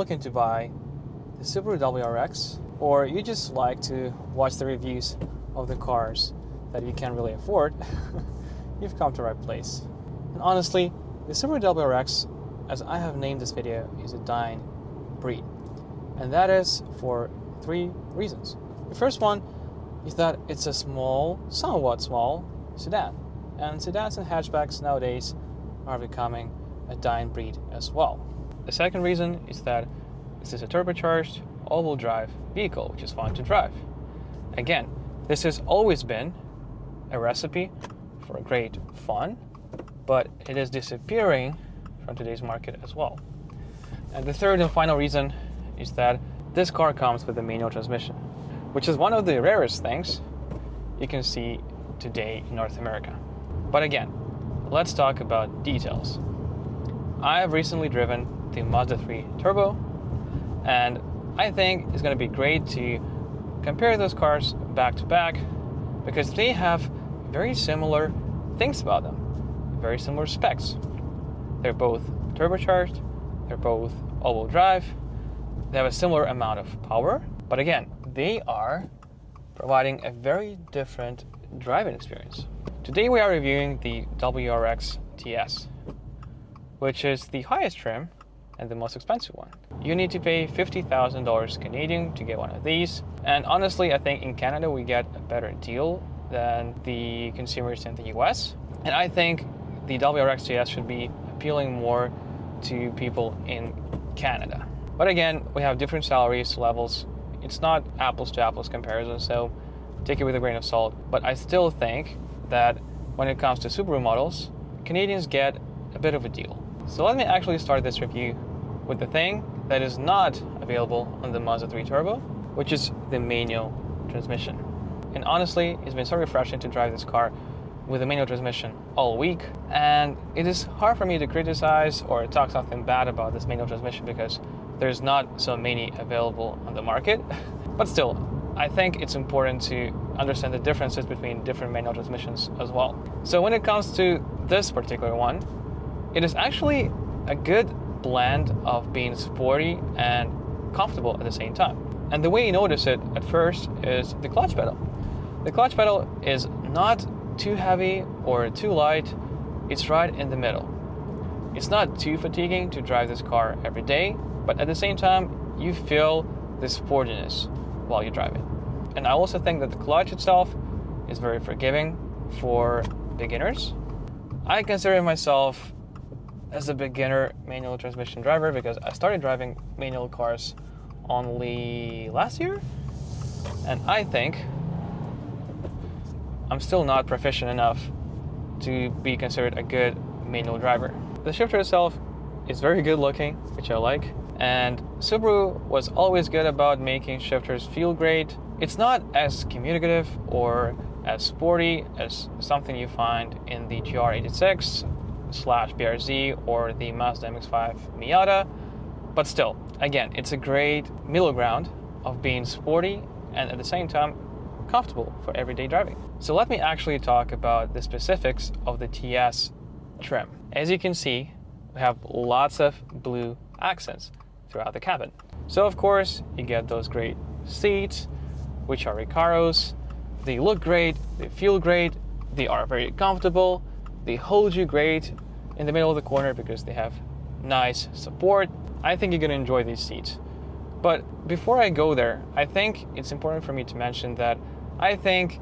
looking to buy the Subaru WRX, or you just like to watch the reviews of the cars that you can't really afford, you've come to the right place. And honestly, the Subaru WRX, as I have named this video, is a dying breed. And that is for 3 reasons. The first one is that it's a small, somewhat small sedan. And sedans and hatchbacks nowadays are becoming a dying breed as well. The second reason is that this is a turbocharged, all-wheel drive vehicle, which is fun to drive. Again, this has always been a recipe for great fun, but it is disappearing from today's market as well. And the third and final reason is that this car comes with a manual transmission, which is one of the rarest things you can see today in North America. But again, let's talk about details. I have recently driven the Mazda 3 Turbo, and I think it's going to be great to compare those cars back to back because they have very similar things about them, very similar specs. They're both turbocharged, they're both all-wheel drive, they have a similar amount of power, but again, they are providing a very different driving experience. Today we are reviewing the WRX TS, which is the highest trim and the most expensive one. You need to pay $50,000 Canadian to get one of these, and honestly I think in Canada we get a better deal than the consumers in the US, and I think the WRX TS should be appealing more to people in Canada. But again, we have different salaries levels. It's not apples to apples comparison, so take it with a grain of salt. But I still think that when it comes to Subaru models, Canadians get a bit of a deal. So let me actually start this review with the thing that is not available on the Mazda 3 Turbo, which is the manual transmission. And honestly, it's been so refreshing to drive this car with a manual transmission all week, and it is hard for me to criticize or talk something bad about this manual transmission because there's not so many available on the market. But still, I think it's important to understand the differences between different manual transmissions as well. So when it comes to this particular one, it is actually a good blend of being sporty and comfortable at the same time. And the way you notice it at first is the clutch pedal. The clutch pedal is not too heavy or too light, it's right in the middle. It's not too fatiguing to drive this car every day, but at the same time, you feel the sportiness while you drive it. And I also think that the clutch itself is very forgiving for beginners. I consider myself as a beginner manual transmission driver because I started driving manual cars only last year, and I think I'm still not proficient enough to be considered a good manual driver. The shifter itself is very good looking, which I like, and Subaru was always good about making shifters feel great. It's not as communicative or as sporty as something you find in the GR86/BRZ or the Mazda MX-5 Miata, but still, again, it's a great middle ground of being sporty and at the same time comfortable for everyday driving. So let me actually talk about the specifics of the TS trim. As you can see, we have lots of blue accents throughout the cabin. So of course, you get those great seats, which are Recaros. They look great, they feel great, they are very comfortable, they hold you great in the middle of the corner because they have nice support. I think you're gonna enjoy these seats. But before I go there, I think it's important for me to mention that I think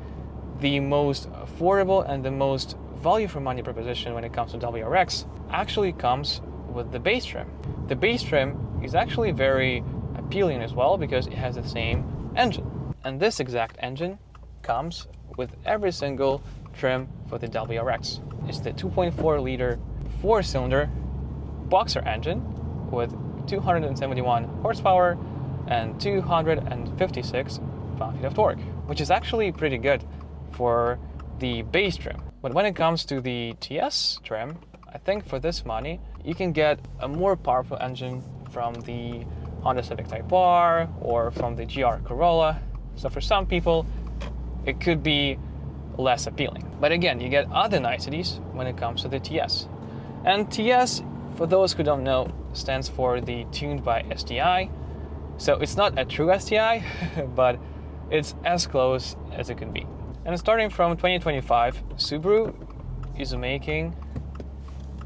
the most affordable and the most value for money proposition when it comes to WRX actually comes with the base trim. The base trim is actually very appealing as well because it has the same engine. And this exact engine comes with every single trim for the WRX. It's the 2.4 liter 4-cylinder boxer engine with 271 horsepower and 256 pound-feet of torque, which is actually pretty good for the base trim. But when it comes to the TS trim, I think for this money, you can get a more powerful engine from the Honda Civic Type R or from the GR Corolla. So for some people, it could be less appealing. But again, you get other niceties when it comes to the TS. And TS, for those who don't know, stands for the Tuned by STI. So it's not a true STI, but it's as close as it can be. And starting from 2025, Subaru is making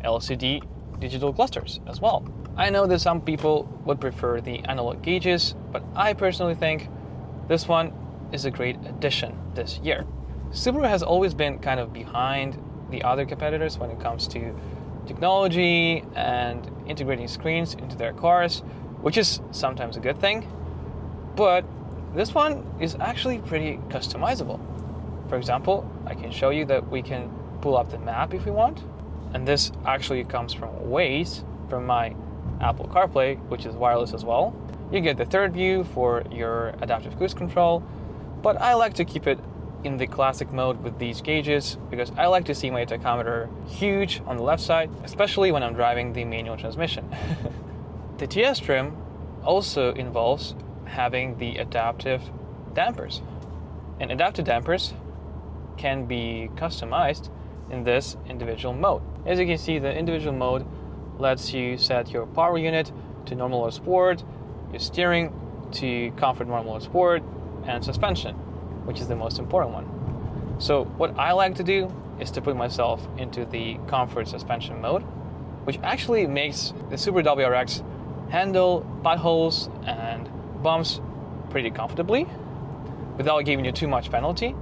LCD digital clusters as well. I know that some people would prefer the analog gauges, but I personally think this one is a great addition this year. Subaru has always been kind of behind the other competitors when it comes to technology and integrating screens into their cars, which is sometimes a good thing, but this one is actually pretty customizable. For example, I can show you that we can pull up the map if we want, and this actually comes from Waze, from my Apple CarPlay, which is wireless as well. You get the third view for your adaptive cruise control, but I like to keep it in the classic mode with these gauges because I like to see my tachometer huge on the left side, especially when I'm driving the manual transmission. The TS trim also involves having the adaptive dampers, and adaptive dampers can be customized in this individual mode. As you can see, the individual mode lets you set your power unit to normal or sport, your steering to comfort, normal or sport, and suspension, which is the most important one. So what I like to do is to put myself into the comfort suspension mode, which actually makes the Subaru WRX handle potholes and bumps pretty comfortably without giving you too much penalty.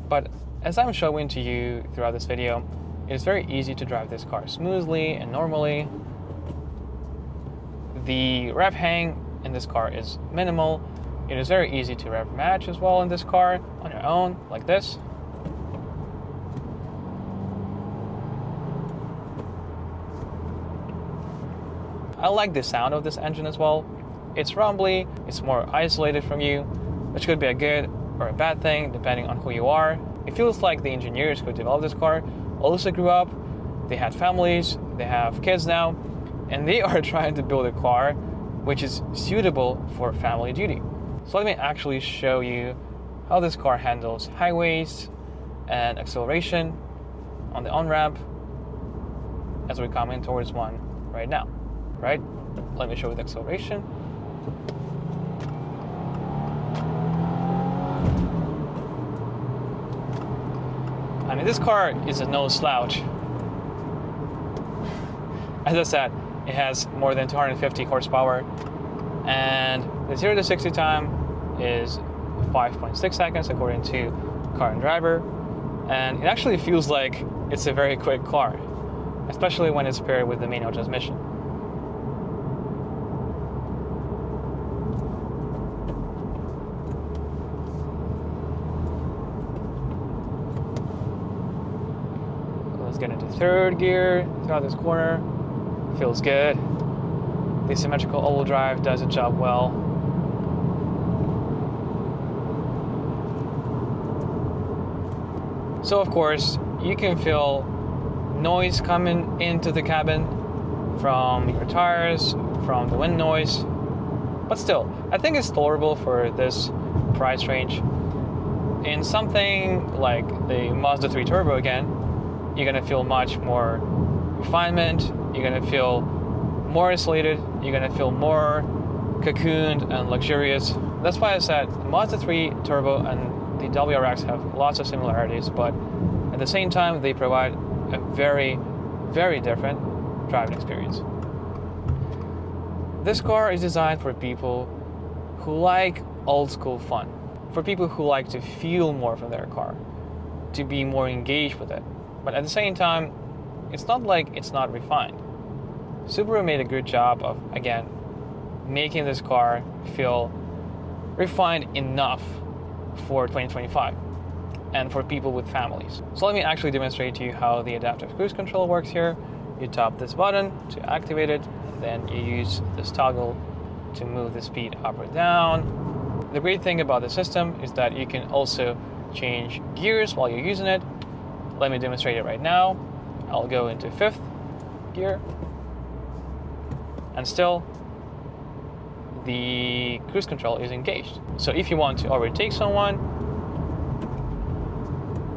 But as I'm showing to you throughout this video, it is very easy to drive this car smoothly and normally. The rev hang in this car is minimal. It is very easy to rev match as well in this car on your own, like this. I like the sound of this engine as well. It's rumbly, it's more isolated from you, which could be a good or a bad thing depending on who you are. It feels like the engineers who developed this car also grew up, they had families, they have kids now, and they are trying to build a car which is suitable for family duty. So let me actually show you how this car handles highways and acceleration on the on-ramp as we come in towards one right now. Right? Let me show you the acceleration. I mean, this car is a no slouch. As I said, it has more than 250 horsepower, and the 0 to 60 time is 5.6 seconds according to Car and Driver, and it actually feels like it's a very quick car, especially when it's paired with the manual transmission. Let's get into third gear throughout this corner. Feels good. The Symmetrical all-wheel drive does its job well. So of course, you can feel noise coming into the cabin from your tires, from the wind noise, but still, I think it's tolerable for this price range. In something like the Mazda 3 Turbo again, you're gonna feel much more refinement, you're gonna feel more isolated, you're gonna feel more cocooned and luxurious. That's why I said the Mazda 3 Turbo and the WRX have lots of similarities, but at the same time they provide a very, very different driving experience. This car is designed for people who like old school fun, for people who like to feel more from their car, to be more engaged with it. But at the same time, it's not like it's not refined. Subaru made a good job of, again, making this car feel refined enough for 2025 and for people with families. So let me actually demonstrate to you how the adaptive cruise control works here. You tap this button to activate it, and then you use this toggle to move the speed up or down. The great thing about the system is that you can also change gears while you're using it. Let me demonstrate it right now. I'll go into 5th gear, and still the cruise control is engaged. So if you want to overtake someone,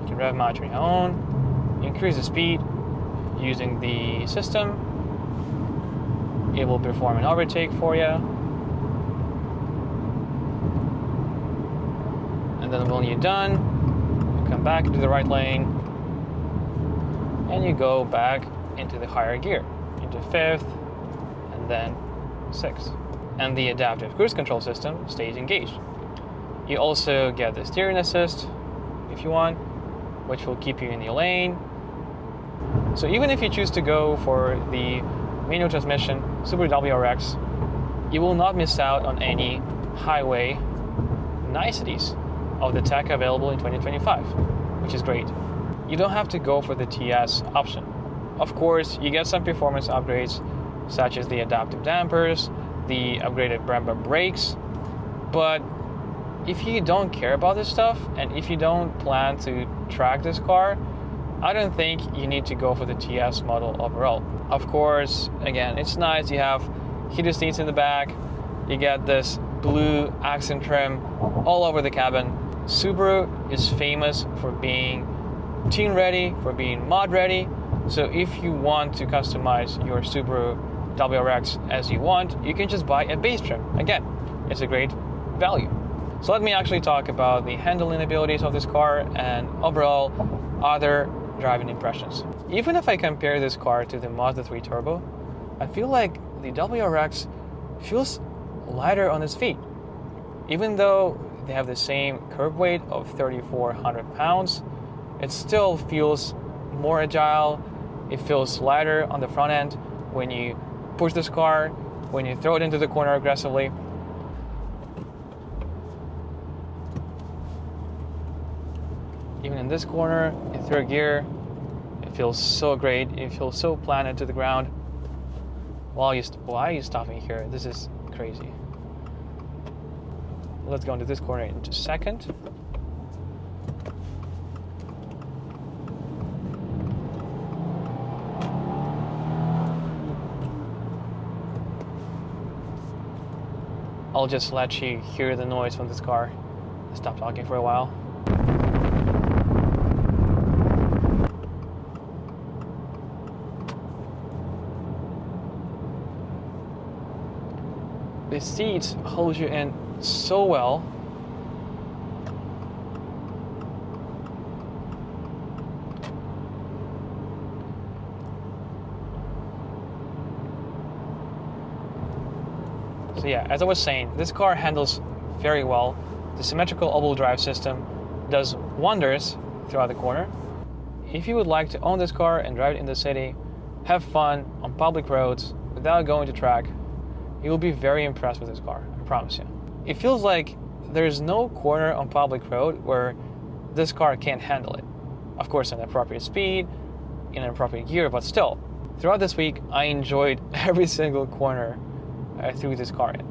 you can rev match on your own, increase the speed using the system. It will perform an overtake for you. And then when you're done, you come back into the right lane and you go back into the higher gear, into 5th and then 6th. And the adaptive cruise control system stays engaged. You also get the steering assist if you want, which will keep you in your lane. So even if you choose to go for the manual transmission Subaru WRX, you will not miss out on any highway niceties of the tech available in 2025, which is great. You don't have to go for the TS option. Of course, you get some performance upgrades, such as the adaptive dampers, the upgraded Brembo brakes, but if you don't care about this stuff, and if you don't plan to track this car, I don't think you need to go for the TS model overall. Of course, again, it's nice, you have heated seats in the back, you get this blue accent trim all over the cabin. Subaru is famous for being teen ready, for being mod ready, so if you want to customize your Subaru WRX as you want, you can just buy a base trim. Again, it's a great value. So let me actually talk about the handling abilities of this car and overall other driving impressions. Even if I compare this car to the Mazda 3 Turbo, I feel like the WRX feels lighter on its feet. Even though they have the same curb weight of 3,400 pounds, it still feels more agile. It feels lighter on the front end when you push this car, when you throw it into the corner aggressively. Even in this corner, in 3rd gear, it feels so great. It feels so planted to the ground. Why are you stopping here? This is crazy. Let's go into this corner in just a second. I'll just let you hear the noise from this car. Stop talking for a while. The seats hold you in so well. So yeah, as I was saying, this car handles very well. The symmetrical all-wheel drive system does wonders throughout the corner. If you would like to own this car and drive it in the city, have fun on public roads without going to track, you will be very impressed with this car, I promise you. It feels like there's no corner on public road where this car can't handle it. Of course, at an appropriate speed, in an appropriate gear, but still. Throughout this week, I enjoyed every single corner I threw this car in.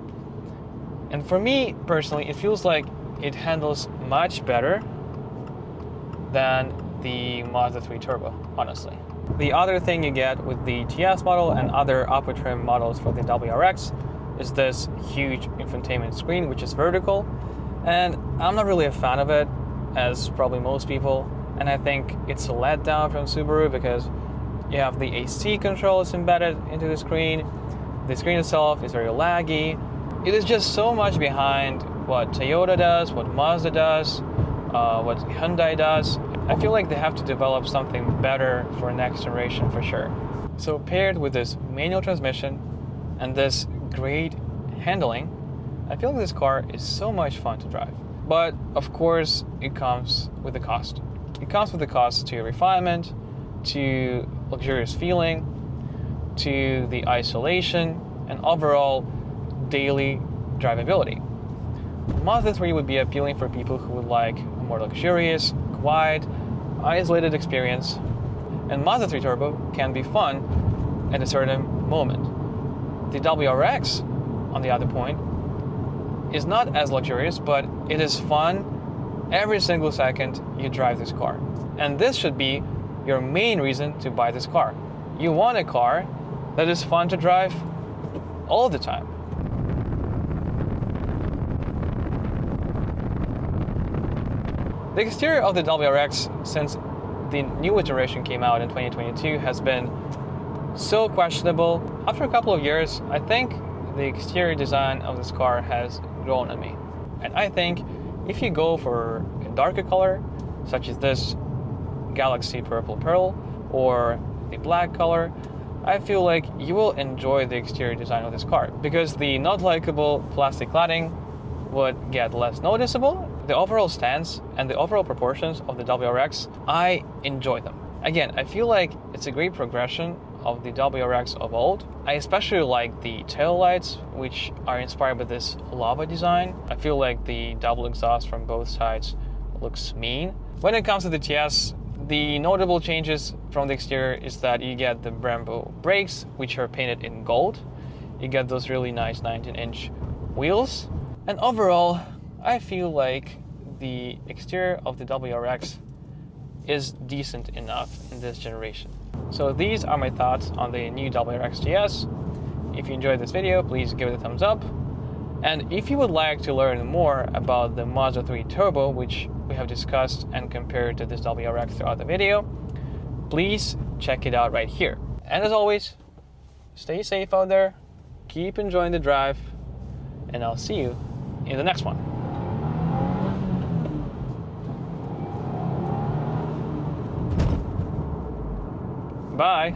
And for me, personally, it feels like it handles much better than the Mazda 3 Turbo, honestly. The other thing you get with the TS model and other upper trim models for the WRX is this huge infotainment screen, which is vertical. And I'm not really a fan of it, as probably most people. And I think it's a letdown from Subaru because you have the AC controls embedded into the screen. The screen itself is very laggy. It is just so much behind what Toyota does, what Mazda does, what Hyundai does. I feel like they have to develop something better for next generation for sure. So paired with this manual transmission and this great handling, I feel like this car is so much fun to drive. But of course, it comes with a cost. It comes with a cost to refinement, to luxurious feeling, to the isolation, and overall daily drivability. Mazda 3 would be appealing for people who would like a more luxurious, quiet, isolated experience, and Mazda 3 Turbo can be fun at a certain moment. The WRX, on the other point, is not as luxurious, but it is fun every single second you drive this car. And this should be your main reason to buy this car. You want a car that is fun to drive all the time. The exterior of the WRX since the new iteration came out in 2022 has been so questionable. After a couple of years, I think the exterior design of this car has grown on me. And I think if you go for a darker color, such as this Galaxy Purple Pearl or the black color, I feel like you will enjoy the exterior design of this car, because the not likable plastic cladding would get less noticeable. The overall stance and the overall proportions of the WRX, I enjoy them. Again, I feel like it's a great progression of the WRX of old. I especially like the tail lights, which are inspired by this lava design. I feel like the double exhaust from both sides looks mean. When it comes to the TS, the notable changes from the exterior is that you get the Brembo brakes, which are painted in gold. You get those really nice 19-inch wheels. And overall, I feel like the exterior of the WRX is decent enough in this generation. So these are my thoughts on the new WRX TS. If you enjoyed this video, please give it a thumbs up. And if you would like to learn more about the Mazda 3 Turbo, which we have discussed and compared to this WRX throughout the video, please check it out right here. And as always, stay safe out there, keep enjoying the drive, and I'll see you in the next one. Bye.